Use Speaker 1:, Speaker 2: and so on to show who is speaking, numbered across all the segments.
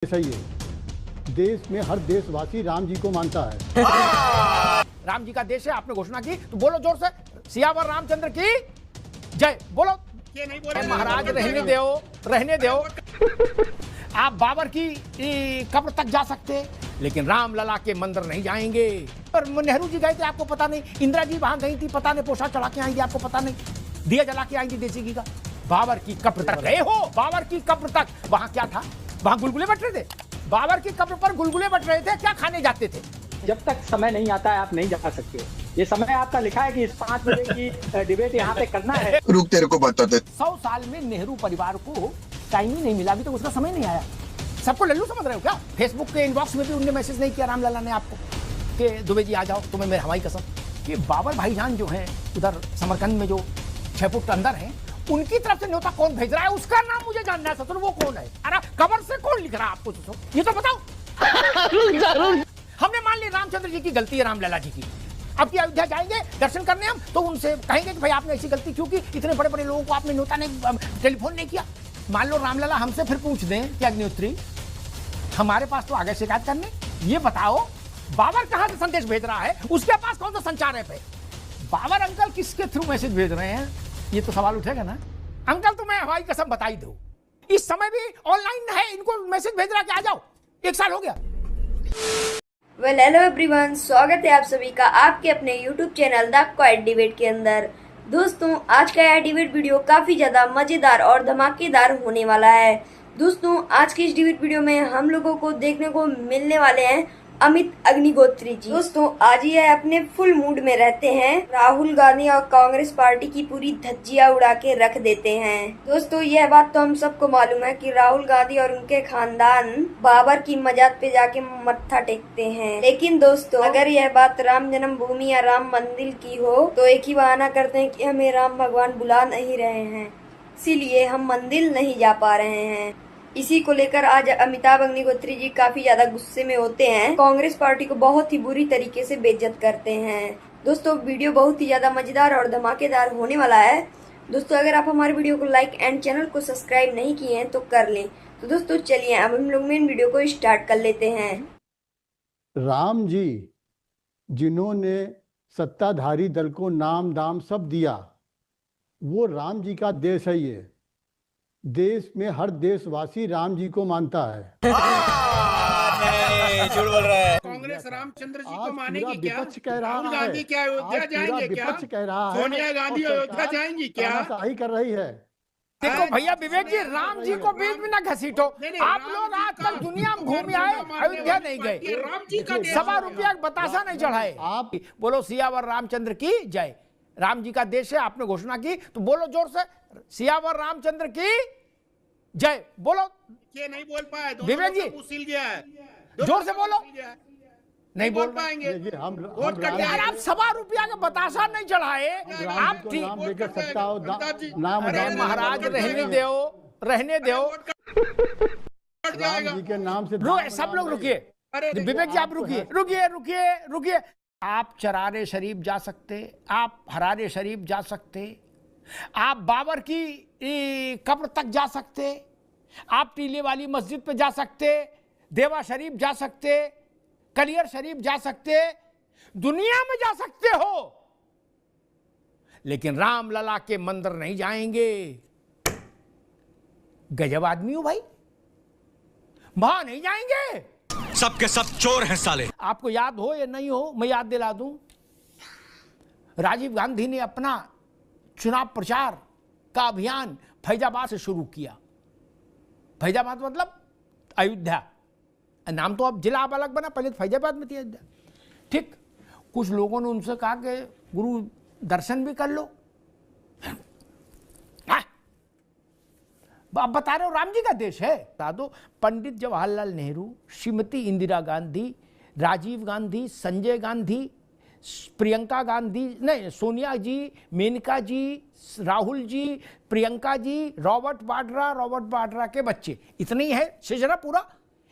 Speaker 1: सही है। देश में हर देशवासी राम जी को मानता है।
Speaker 2: राम जी का देश है, आपने घोषणा की तो बोलो जोर से, सियावर रामचंद्र की जय बोलो।
Speaker 3: ये नहीं बोले
Speaker 2: महाराज रहने दो आप बाबर की कब्र तक जा सकते लेकिन रामलला के मंदिर नहीं जाएंगे। पर नेहरू जी गए थे, आपको पता नहीं। इंदिरा जी वहां गई थी, पता नहीं पोशाक चढ़ा के आएंगी, आपको पता नहीं। दिया जला के आएंगी देसी घी का। बाबर की कब्र तक गए हो? बाबर की कब्र तक वहां क्या था? वहां गुलगुले बट रहे थे। बाबर की कब्र पर गुलगुले बट रहे थे, क्या खाने जाते थे?
Speaker 4: जब तक समय नहीं आता है आप नहीं जा सकते हो। ये समय आपका लिखा है कि इस 5 बजे की डिबेट यहाँ पे करना है।
Speaker 5: रुक तेरे को बताते।
Speaker 2: 100 साल में नेहरू परिवार को टाइम ही नहीं मिला, अभी तक उसका समय नहीं आया। सबको लल्लू समझ रहे हो क्या? फेसबुक के इनबॉक्स में भी उनने मैसेज नहीं किया रामलला ने आपको कि दुबे जी आ जाओ, तुम्हें मेरी हवाई कसम। कि बाबर भाईजान जो हैं उधर समरकंद में जो 6 फुट अंदर हैं, उनकी तरफ से न्योता कौन भेज रहा है? उसका नाम मुझे जानना है ससुर, वो कौन है? अरे कबर से कौन लिख रहा है आपको ससुर, ये तो बताओ। हमने मान ली रामचंद्र जी की गलती है, रामलला जी की। अब की अयोध्या जाएंगे दर्शन करने हम, तो उनसे कहेंगे कि भाई आपने ऐसी गलती क्यों की? इतने बड़े बड़े लोगों को आपने न्योता ने टेलीफोन नहीं किया। मान लो रामलला हमसे फिर पूछ दें कि अग्निहोत्री हमारे पास तो आगे शिकायत करने, ये बताओ बाबर कहां से संदेश भेज रहा है? उसके पास कौन सा संचार है? पे बाबर अंकल किसके थ्रू मैसेज भेज रहे हैं? ये तो सवाल उठेगा ना। अंकल तुम्हें हवाई कसम बताई दो, इस समय भी ऑनलाइन है, इनको मैसेज भेज रहा कि आ जाओ। 1 साल हो गया।
Speaker 6: वेल हेलो एवरीवन, स्वागत है आप सभी का आपके अपने YouTube channel the quite debate के अंदर। दोस्तों आज का यह डिबेट वीडियो काफी ज्यादा मजेदार और धमाकेदार होने वाला है। दोस्तों आज के इस डिबेट वीडियो में हम लोगों को देखने को मिलने वाले हैं अमित अग्निहोत्री जी। दोस्तों आज ये अपने फुल मूड में रहते हैं, राहुल गांधी और कांग्रेस पार्टी की पूरी धज्जियां उड़ा के रख देते हैं। दोस्तों यह बात तो हम सबको मालूम है कि राहुल गांधी और उनके खानदान बाबर की मजात पे जाके मत्था टेकते हैं। लेकिन दोस्तों अगर यह बात राम जन्मभूमि या राम मंदिर की हो तो एक ही बहाना करते हैं कि हमें राम भगवान बुला नहीं रहे हैं, इसीलिए हम मंदिर नहीं जा पा रहे हैं। इसी को लेकर आज अमिताभ अग्निहोत्री जी काफी ज्यादा गुस्से में होते हैं, कांग्रेस पार्टी को बहुत ही बुरी तरीके से बेइज्जत करते हैं। दोस्तों वीडियो बहुत ही ज्यादा मजेदार और धमाकेदार होने वाला है। दोस्तों अगर आप हमारे वीडियो को लाइक एंड चैनल को सब्सक्राइब नहीं किए हैं तो कर लें। तो दोस्तों चलिए अब हम लोग मेन वीडियो को स्टार्ट कर लेते हैं।
Speaker 1: राम जी जिन्होंने सत्ताधारी दल को नाम दाम सब दिया, वो राम जी का देश है। ये देश में हर देशवासी राम जी को मानता है।
Speaker 3: झूठ बोल रहा है। कांग्रेस रामचंद्र जी को मानेगी क्या?
Speaker 1: विपक्ष कह रहा
Speaker 3: राहुल गांधी क्या
Speaker 1: है,
Speaker 3: अयोध्या जाएंगे क्या?
Speaker 1: विपक्ष कह रहा है,
Speaker 3: सोनिया गांधी अयोध्या जाएंगी क्या?
Speaker 1: तानाशाही कर रही है।
Speaker 2: देखो भैया विवेक जी, राम जी को बीच में ना घसीटो। आप लोग आजकल दुनिया में घूम आए, अयोध्या नहीं गए,
Speaker 3: राम जी का
Speaker 2: सवा रुपया बतासा नहीं चढ़ाए। आप बोलो सियावर रामचंद्र की जय। राम जी का देश है, आपने घोषणा की तो बोलो जोर से, सियावर रामचंद्र की जय बोलो।
Speaker 3: ये नहीं बोल पाए
Speaker 2: विवेक जी,
Speaker 3: सिल गया है,
Speaker 2: जोर से बोलो। नहीं बोल
Speaker 3: पाएंगे।
Speaker 1: हम
Speaker 2: यार आप सवा रुपया का बतासा नहीं चढ़ाए। आप ठीक
Speaker 1: नाम लेकर सकता हो,
Speaker 2: नाम महाराज रहने दो
Speaker 1: राम जी के नाम से।
Speaker 2: सब लोग रुकिए, विवेक जी आप रुकिए। आप चरारे शरीफ जा सकते, आप हरारे शरीफ जा सकते, आप बाबर की कब्र तक जा सकते, आप टीले वाली मस्जिद पे जा सकते, देवा शरीफ जा सकते, कलियर शरीफ जा सकते, दुनिया में जा सकते हो, लेकिन रामलला के मंदिर नहीं जाएंगे। गजब आदमी हो भाई, वहां नहीं जाएंगे।
Speaker 7: सबके सब चोर हैं साले।
Speaker 2: आपको याद हो या नहीं हो, मैं याद दिला दूं। राजीव गांधी ने अपना चुनाव प्रचार का अभियान फैजाबाद से शुरू किया। फैजाबाद मतलब अयोध्या, नाम तो अब जिला अब अलग बना, पहले तो फैजाबाद में थी अयोध्या। ठीक, कुछ लोगों ने उनसे कहा कि गुरु दर्शन भी कर लो। अब बता रहे हो राम जी का देश है। बता दो, पंडित जवाहरलाल नेहरू, श्रीमती इंदिरा गांधी, राजीव गांधी, संजय गांधी, प्रियंका गांधी, नहीं सोनिया जी, मेनका जी, राहुल जी, प्रियंका जी, रॉबर्ट वाड्रा के बच्चे, इतने ही है सिलसिला पूरा।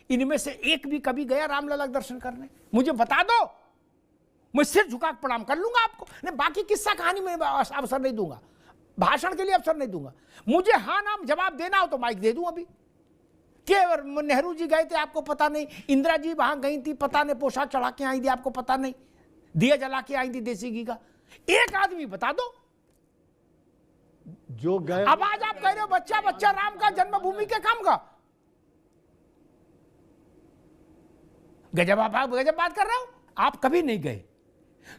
Speaker 2: इनमें से एक भी कभी गया रामलला दर्शन करने? मुझे बता दो, मैं सिर झुका के प्रणाम कर लूंगा आपको। नहीं बाकी किस्सा कहानी में अवसर नहीं दूंगा, भाषण के लिए अवसर नहीं दूंगा। मुझे हाँ नाम जवाब देना हो तो माइक दे दूं अभी। के नेहरू जी गए थे आपको पता नहीं, इंदिरा जी वहां गई थी पता नहीं, पोशाक चढ़ा के आई थी आपको पता नहीं, दिया जला के आई थी देसी घी का, एक आदमी बता दो
Speaker 1: जो गए।
Speaker 2: अब आज आप कह रहे हो बच्चा बच्चा राम का जन्मभूमि के काम का, गजब आप गजब बात कर रहे हो। आप कभी नहीं गए,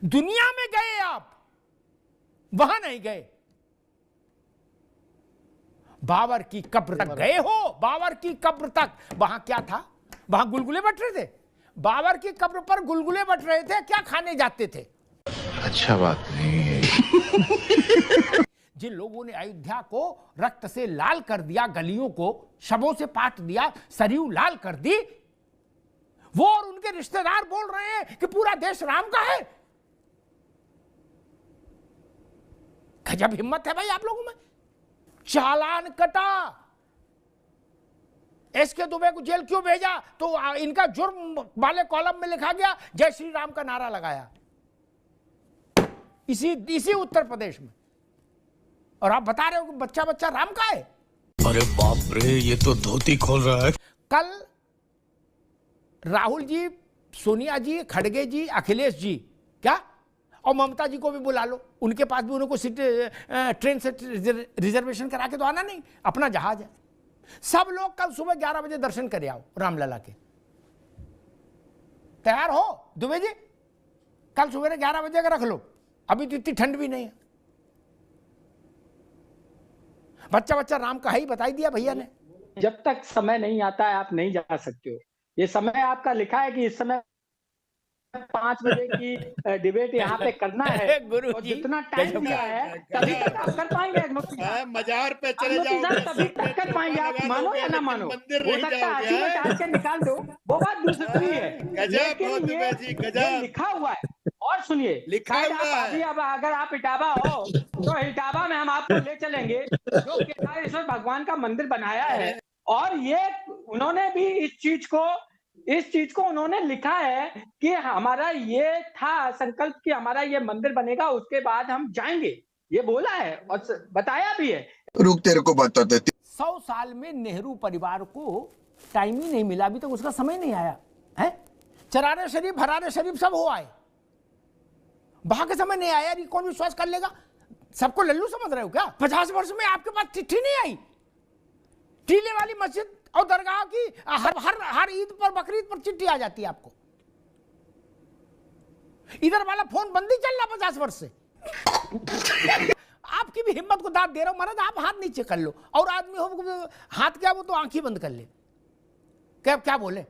Speaker 2: दुनिया में गए आप, वहां नहीं गए। बाबर की कब्र तक गए हो, बाबर की कब्र तक, वहां क्या था, वहां गुलगुले बट रहे थे, बाबर की कब्र पर गुलगुले बट रहे थे, क्या खाने जाते थे।
Speaker 5: अच्छा बात नहीं है।
Speaker 2: जिन लोगों ने अयोध्या को रक्त से लाल कर दिया, गलियों को शवों से पाट दिया, सरयू लाल कर दी, वो और उनके रिश्तेदार बोल रहे हैं कि पूरा देश राम का है। गजब हिम्मत है भाई आप लोगों में। चालान कटा, एसके दुबे को जेल क्यों भेजा, तो इनका जुर्म वाले कॉलम में लिखा गया जय श्री राम का नारा लगाया, इसी उत्तर प्रदेश में, और आप बता रहे हो कि बच्चा बच्चा राम का है।
Speaker 5: अरे बाप रे, ये तो धोती खोल रहा है।
Speaker 2: कल राहुल जी, सोनिया जी, खड़गे जी, अखिलेश जी, क्या और ममता जी को भी बुला लो, उनके पास भी उनको सीट ट्रेन से रिजर्वेशन करा के तो आना नहीं, अपना जहाज है। सब लोग कल सुबह 11 बजे दर्शन करे आओ रामलला के। तैयार हो दुबे जी? कल सुबह 11 बजे का रख लो, अभी तो इतनी ठंड भी नहीं है। बच्चा बच्चा राम का है ही, बता ही दिया भैया ने।
Speaker 4: जब तक समय नहीं आता है आप नहीं जा सकते हो। ये समय आपका लिखा है कि इस समय 5 बजे की डिबेट यहाँ पे करना है, और जितना टाइम दिया है तभी तक आप कर पाएंगे।
Speaker 3: मजार पे चले जाओ,
Speaker 4: तभी तक कर पाएंगे आप, मानो या ना मानो। हो सकता है 80 में टाल के निकाल दो, वो बात दूसरी है, लेकिन ये लिखा हुआ है। और सुनिए,
Speaker 3: लिखा हुआ है।
Speaker 4: अभी अब अगर आप इटावा हो तो इटावा में हम आपको ले चलेंगे, जो केदारेश्वर भगवान का मंदिर बनाया है, और ये उन्होंने भी इस चीज को उन्होंने लिखा है कि हमारा ये था संकल्प कि हमारा ये मंदिर बनेगा, उसके बाद हम जाएंगे, ये बोला है और बताया भी है।
Speaker 5: रुक, तेरे को बताते।
Speaker 2: 100 साल में नेहरू परिवार को टाइम ही नहीं मिला, अभी तक उसका समय नहीं आया है। चरारे शरीफ, हरारे शरीफ सब हो आए, वहां के समय नहीं आया। ये कौन विश्वास कर लेगा? सबको लल्लू समझ रहे हो क्या? 50 वर्ष में आपके पास चिट्ठी नहीं आई? टीले वाली मस्जिद और दरगाह की हर ईद पर, बकरीद पर चिट्ठी आ जाती है आपको। इधर वाला फोन बंद ही चल रहा 50 वर्ष से। आपकी भी हिम्मत को दाद दे रहा हूं महाराज, आप हाथ नीचे कर लो, और आदमी हो हाथ क्या, वो तो आंखें बंद कर ले, क्या बोले।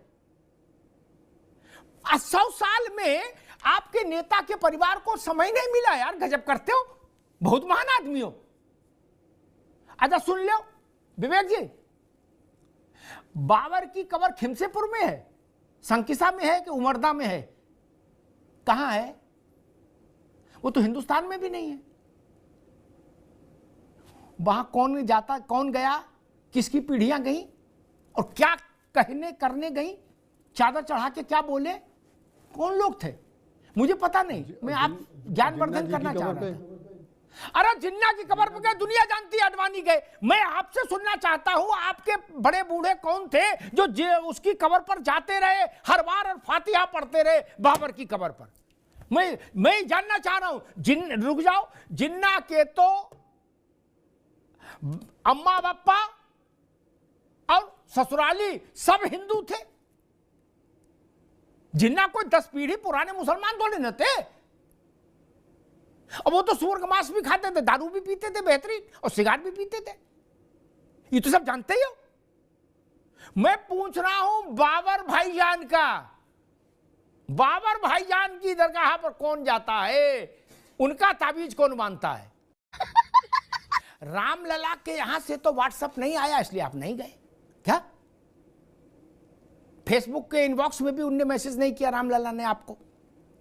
Speaker 2: 100 साल में आपके नेता के परिवार को समय नहीं मिला यार, गजब करते हो, बहुत महान आदमी हो। अच्छा सुन लो विवेक जी, बाबर की कब्र खिमसेपुर में है, संकिसा में है कि उमरदा में है, कहां है? वो तो हिंदुस्तान में भी नहीं है। वहां कौन जाता, कौन गया, किसकी पीढ़ियां गई और क्या कहने करने गई, चादर चढ़ा के क्या बोले, कौन लोग थे मुझे पता नहीं। मैं आप ज्ञानवर्धन करना चाह रहा था। अरे जिन्ना की कब्र पे गए, दुनिया जानती है, अडवाणी गए। मैं आपसे सुनना चाहता हूं, आपके बड़े बूढ़े कौन थे जो उसकी कब्र पर जाते रहे हर बार और फातिहा पढ़ते रहे बाबर की कब्र पर? मैं जानना चाह रहा हूं। रुक जाओ, जिन्ना के तो अम्मा बापा और ससुराली सब हिंदू थे। जिन्ना कोई 10 पीढ़ी पुराने मुसलमान थोड़े न थे। और वो तो सूअर का मांस भी खाते थे, दारू भी पीते थे बेहतरीन, और सिगारेट भी पीते थे, ये तो सब जानते ही हो। मैं पूछ रहा हूं बाबर भाईजान का, बाबर भाईजान की दरगाह पर कौन जाता है, उनका ताबीज कौन मानता है? रामलला के यहां से तो व्हाट्सएप नहीं आया, इसलिए आप नहीं गए क्या? फेसबुक के इनबॉक्स में भी उनने मैसेज नहीं किया रामलला ने आपको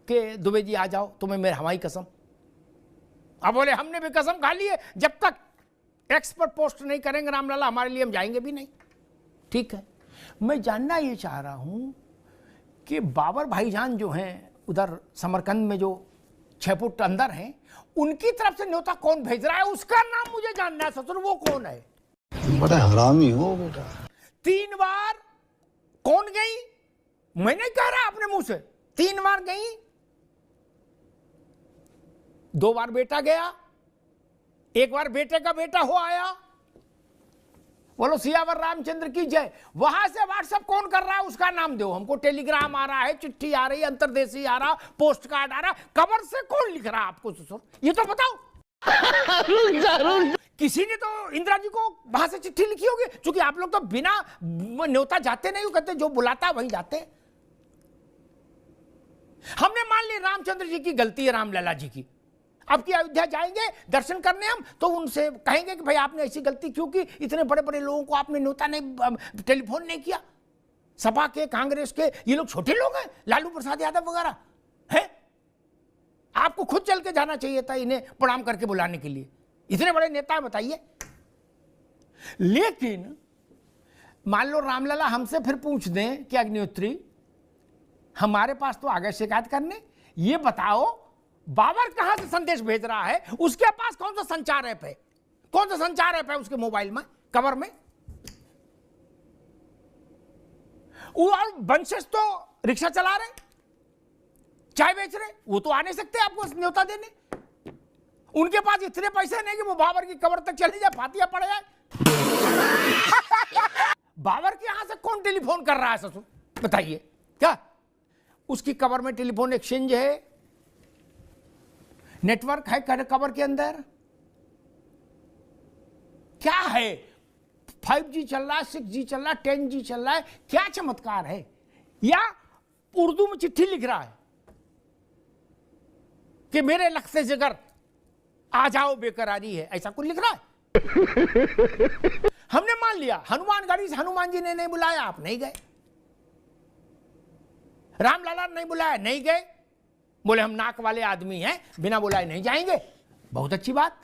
Speaker 2: कि दुबे जी आ जाओ, तुम्हें मेरे हवाई कसम। अब बोले हमने भी कसम खा ली है, जब तक एक्स पर पोस्ट नहीं करेंगे रामलला हमारे लिए, हम जाएंगे भी नहीं। ठीक है, मैं जानना ये चाह रहा हूं कि बाबर भाईजान जो हैं उधर समरकंद में, जो 6 फुट अंदर हैं, उनकी तरफ से न्योता कौन भेज रहा है, उसका नाम मुझे जानना है। ससुर वो कौन है?
Speaker 5: बड़ा हरामी हो बेटा।
Speaker 2: 3 बार कौन गई? मैं नहीं कह रहा अपने मुंह से, 3 बार गई, 2 बार बेटा गया, 1 बार बेटे का बेटा हो आया। बोलो सियावर रामचंद्र की जय। वहां से व्हाट्सएप कौन कर रहा है उसका नाम दो हमको। टेलीग्राम आ रहा है, चिट्ठी आ रही है, अंतरदेशी आ रहा, पोस्ट कार्ड आ रहा, कवर से कौन लिख रहा है आपको ससुर, ये तो बताओ। किसी ने तो इंदिरा जी को वहां से चिट्ठी लिखी होगी, क्योंकि आप लोग तो बिना न्योता जाते नहीं हो, कहते जो बुलाता वहीं जाते। हमने मान ली रामचंद्र जी की गलती है, रामलला जी की। अब की अयोध्या जाएंगे दर्शन करने हम, तो उनसे कहेंगे कि भाई आपने ऐसी गलती क्यों की, इतने बड़े बड़े लोगों को आपने न्योता नहीं, टेलीफोन नहीं किया। सपा के, कांग्रेस के, ये लोग छोटे लोग हैं, लालू प्रसाद यादव वगैरह हैं। आपको खुद चल के जाना चाहिए था इन्हें प्रणाम करके बुलाने के लिए, इतने बड़े नेता हैं बताइए। लेकिन मान लो रामलला हमसे फिर पूछ दें कि अग्निहोत्री हमारे पास तो आ गए शिकायत करने, ये बताओ बाबर कहां से संदेश भेज रहा है, उसके पास कौन सा संचार ऐप है, कौन सा संचार ऐप है उसके मोबाइल में, कवर में। और वंशज तो रिक्शा चला रहे, चाय बेच रहे, वो तो आ नहीं सकते आपको न्योता देने। उनके पास इतने पैसे नहीं कि वो बाबर की कबर तक चली जाए, फातिया पड़ जाए। बाबर के यहां से कौन टेलीफोन कर रहा है ससुर बताइए? क्या उसकी कबर में टेलीफोन एक्सचेंज है, नेटवर्क है कवर के अंदर? क्या है? 5G चल रहा है, 6G चल रहा है, 10G चल रहा है, क्या चमत्कार है? या उर्दू में चिट्ठी लिख रहा है कि मेरे लख्ते जिगर आ जाओ बेकरारी है, ऐसा कुछ लिख रहा है। हमने मान लिया हनुमानगढ़ी से हनुमान जी ने नहीं बुलाया, आप नहीं गए। रामलला ने नहीं बुलाया, नहीं गए। बोले हम नाक वाले आदमी हैं, बिना बुलाए नहीं जाएंगे, बहुत अच्छी बात।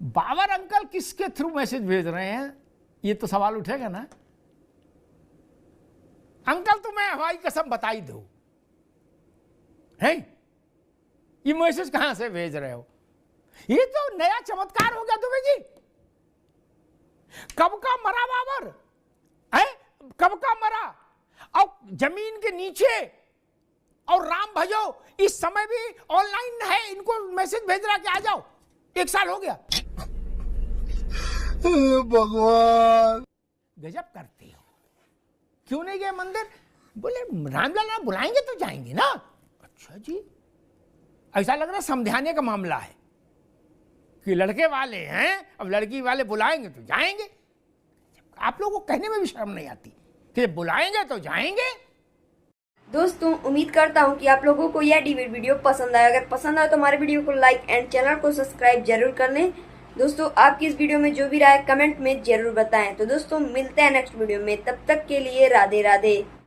Speaker 2: बाबर अंकल किसके थ्रू मैसेज भेज रहे हैं, ये तो सवाल उठेगा ना। अंकल तुम्हें हवाई कसम बताई दो, है ये मैसेज कहां से भेज रहे हो? ये तो नया चमत्कार हो गया दुबे जी। कब का मरा बाबर है, कब का मरा, और जमीन के नीचे, और राम भजो इस समय भी ऑनलाइन है, इनको मैसेज भेज रहा कि आ जाओ। 1 साल हो गया।
Speaker 5: भगवान
Speaker 2: गजब करते हो, क्यों नहीं गए मंदिर? बोले रामलला बुलाएंगे तो जाएंगे ना। अच्छा जी, ऐसा लग रहा है समझाने का मामला है कि लड़के वाले हैं, अब लड़की वाले बुलाएंगे तो जाएंगे। आप लोगों को कहने में भी शर्म नहीं आती कि बुलाएंगे तो जाएंगे।
Speaker 6: दोस्तों उम्मीद करता हूँ कि आप लोगों को यह डिबेट वीडियो पसंद आया। अगर पसंद आया तो हमारे वीडियो को लाइक एंड चैनल को सब्सक्राइब जरूर कर लें। दोस्तों आपकी इस वीडियो में जो भी राय कमेंट में जरूर बताएं। तो दोस्तों मिलते हैं नेक्स्ट वीडियो में, तब तक के लिए राधे राधे।